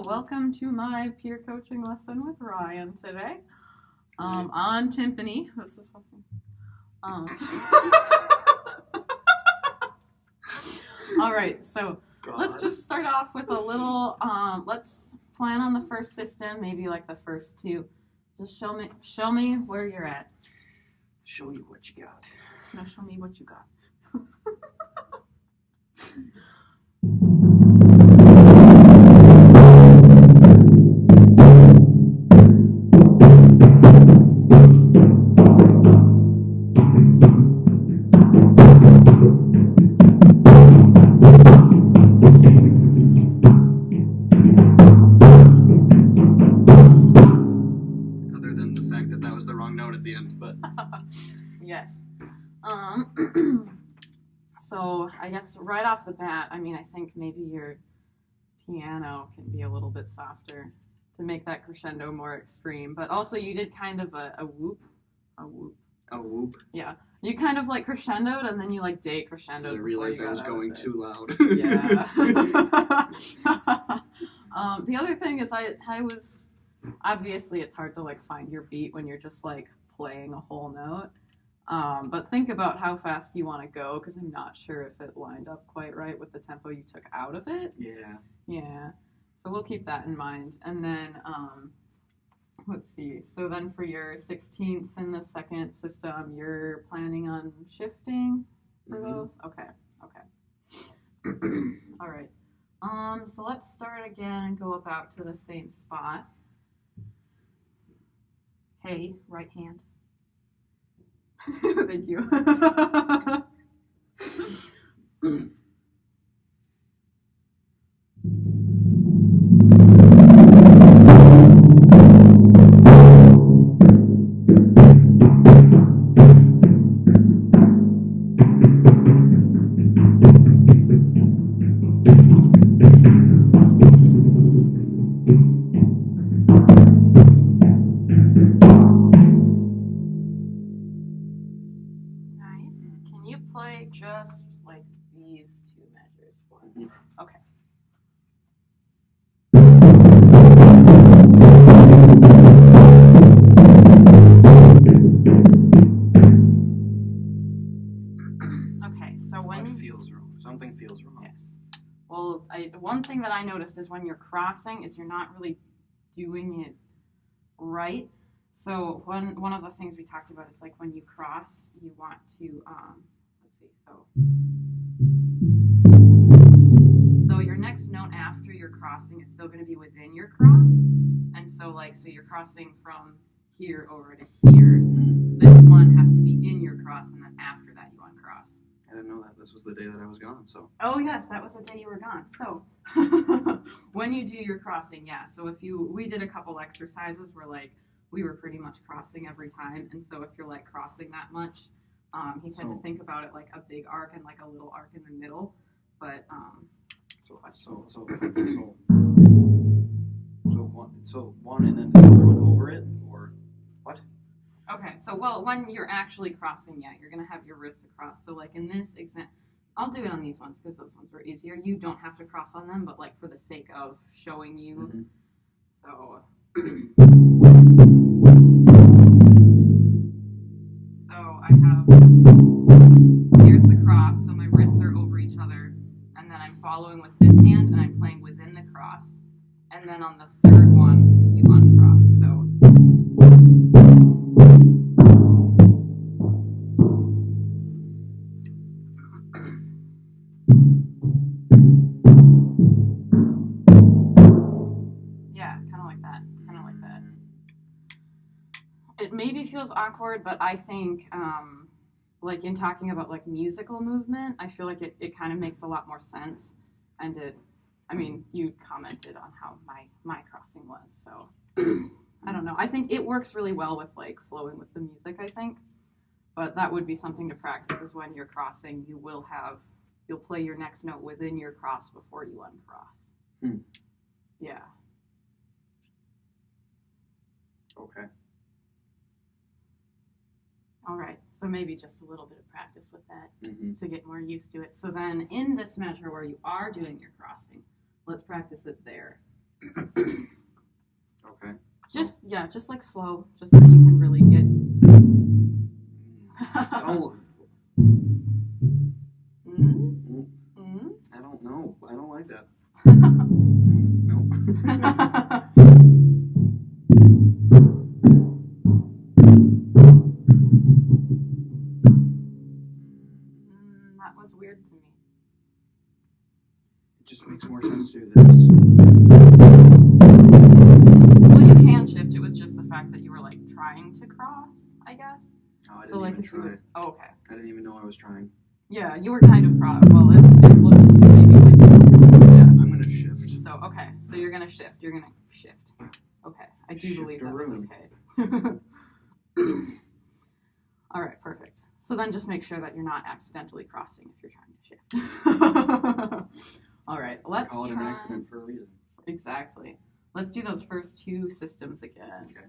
Welcome to my peer coaching lesson with Ryan today. On timpani. This is fucking. All right, so let's just start off with a little. Let's plan on the first system, maybe like the first two. Just show me where you're at. Show you what you got. No, show me what you got. Other than the fact that was the wrong note at the end, but Yes. So I guess right off the bat, I think maybe your piano can be a little bit softer to make that crescendo more extreme. But also you did kind of a whoop. A whoop. A whoop. Yeah. You kind of like crescendoed and then you like decrescendoed. I realized I was going too loud. Yeah. The other thing is I was, obviously it's hard to like find your beat when you're just like playing a whole note. But think about how fast you want to go, because I'm not sure if it lined up quite right with the tempo you took out of it. Yeah. Yeah. So we'll keep that in mind. And then, let's see. So then for your 16th in the second system, you're planning on shifting for those? Okay. All right. So let's start again and go about to the same spot. Hey, right hand. Thank you. Play just like these two measures for me. Okay. Okay, so when feels wrong. Something feels wrong. Yes. Well, one thing that I noticed is when you're crossing is you're not really doing it right. So one of the things we talked about is like when you cross, you want to So your next note after your crossing is still going to be within your cross, and so you're crossing from here over to here. This one has to be in your cross, and then after that you uncross. I didn't know that. This was the day that I was gone, so. Oh yes, that was the day you were gone. So when you do your crossing, yeah. So we did a couple exercises where we were pretty much crossing every time, and so if you're crossing that much. He said to think about it like a big arc and like a little arc in the middle, but so one and then the other one over it, or what? Okay, so when you're actually crossing, yeah, you're gonna have your wrists across. So like in this example, I'll do it on these ones because those ones were easier. You don't have to cross on them, but like for the sake of showing you, so. So I have, here's the cross, so my wrists are over each other, and then I'm following with this hand, and I'm playing within the cross, and then on the third one, you uncross, so. Yeah, kind of like that. It maybe feels awkward, but I think, like in talking about like musical movement, I feel like it kind of makes a lot more sense. And you commented on how my crossing was, so I don't know. I think it works really well with like flowing with the music, I think. But that would be something to practice is when you're crossing, you'll play your next note within your cross before you uncross. Yeah. Okay. All right, so maybe just a little bit of practice with that to get more used to it. So then in this measure where you are doing your crossing, let's practice it there. Okay. Just like slow, just so that you can really get. I don't. Mm? I don't know. I don't like that. That was weird to me. It just makes more sense to do this. Well, you can shift. It was just the fact that you were like trying to cross, I guess. Oh, I didn't So like even if you try. were, oh, okay. I didn't even know I was trying. Yeah, you were kind of cross. Well, it looks maybe like. Yeah, I'm gonna shift. So okay, so you're gonna shift. You're gonna shift. Okay, I do believe that was Shift-a-room. okay. All right, perfect. So then just make sure that you're not accidentally crossing if you're trying to shift. All right, let's Call it an try. accident for a reason. Exactly. Let's do those first two systems again. Okay.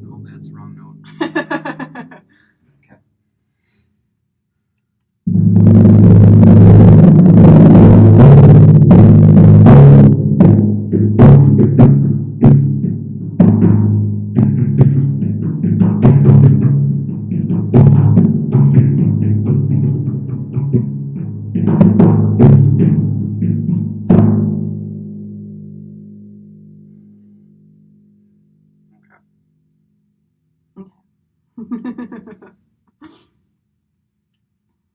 No, that's the wrong note. Okay.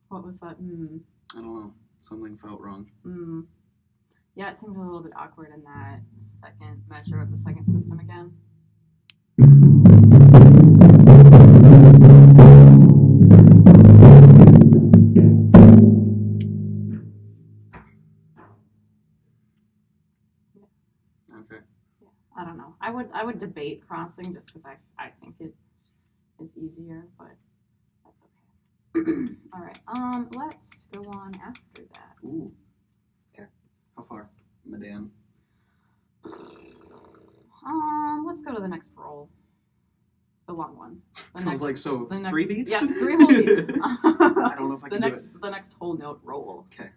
What was that? I don't know. Something felt wrong. Yeah, it seemed a little bit awkward in that second measure of the second system again. Okay. Yeah, I don't know. I would debate crossing just because I think it is easier, but that's okay. All right. Let's go on after that. Ooh. Okay. How far? Medan. Let's go to the next roll. The long one. The I was like, so the 3 beats? Yes, 3 whole beats. I don't know if I can do it. The next whole note roll. Okay.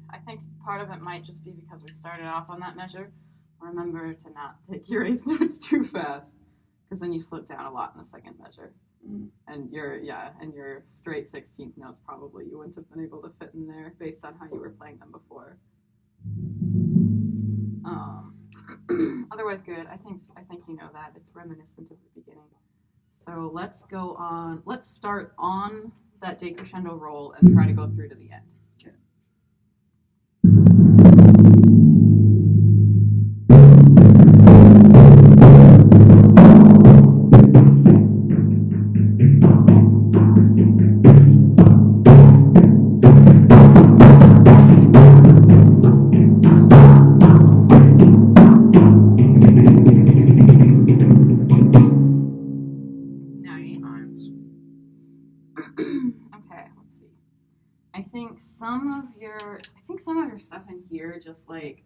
I think part of it might just be because we started off on that measure. Remember to not take your eighth notes too fast, because then you slip down a lot in the second measure. And your straight 16th notes probably you wouldn't have been able to fit in there based on how you were playing them before. Otherwise good. I think you know that. It's reminiscent of the beginning. So let's go on. Let's start on that decrescendo roll and try to go through to the end. Okay. Okay, let's see. I think some of your stuff in here just like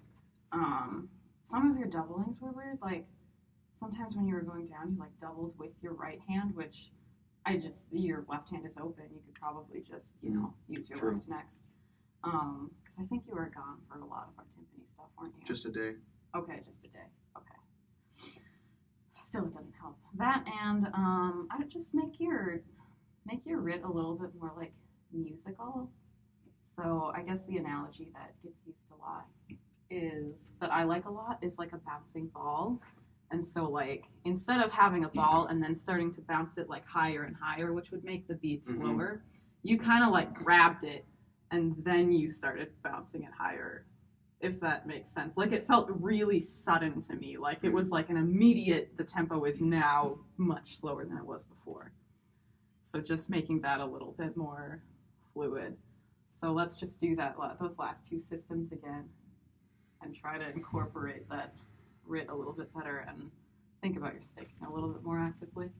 some of your doublings were weird. Like sometimes when you were going down, you like doubled with your right hand, which your left hand is open. You could probably just use your left next. Because I think you were gone for a lot of our timpani stuff, weren't you? Just a day. Okay, just a day. Okay. Still, it doesn't help. That and I would just make your writ a little bit more like musical. So I guess the analogy that gets used a lot is that I like a lot is like a bouncing ball. And so like instead of having a ball and then starting to bounce it like higher and higher, which would make the beat slower, you kind of like grabbed it and then you started bouncing it higher, if that makes sense. Like it felt really sudden to me. Like it was like an immediate, the tempo is now much slower than it was before. So just making that a little bit more fluid. So let's just do those last two systems again and try to incorporate that RIT a little bit better and think about your staking a little bit more actively.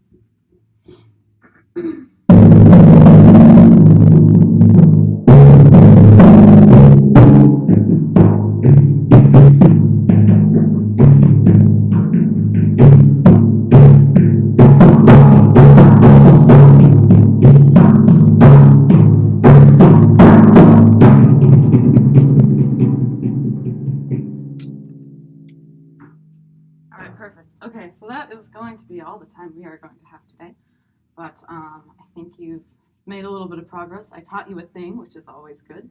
Perfect. Okay, so that is going to be all the time we are going to have today. But I think you've made a little bit of progress. I taught you a thing, which is always good.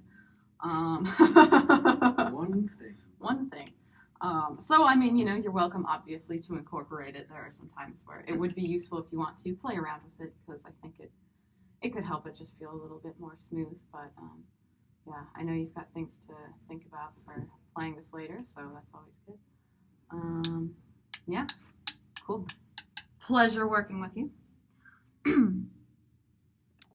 One thing. One thing. So, I mean, you're welcome, obviously, to incorporate it. There are some times where it would be useful if you want to play around with it, because I think it could help it just feel a little bit more smooth. But, yeah, I know you've got things to think about for playing this later, so that's always good. Yeah, cool. Pleasure working with you.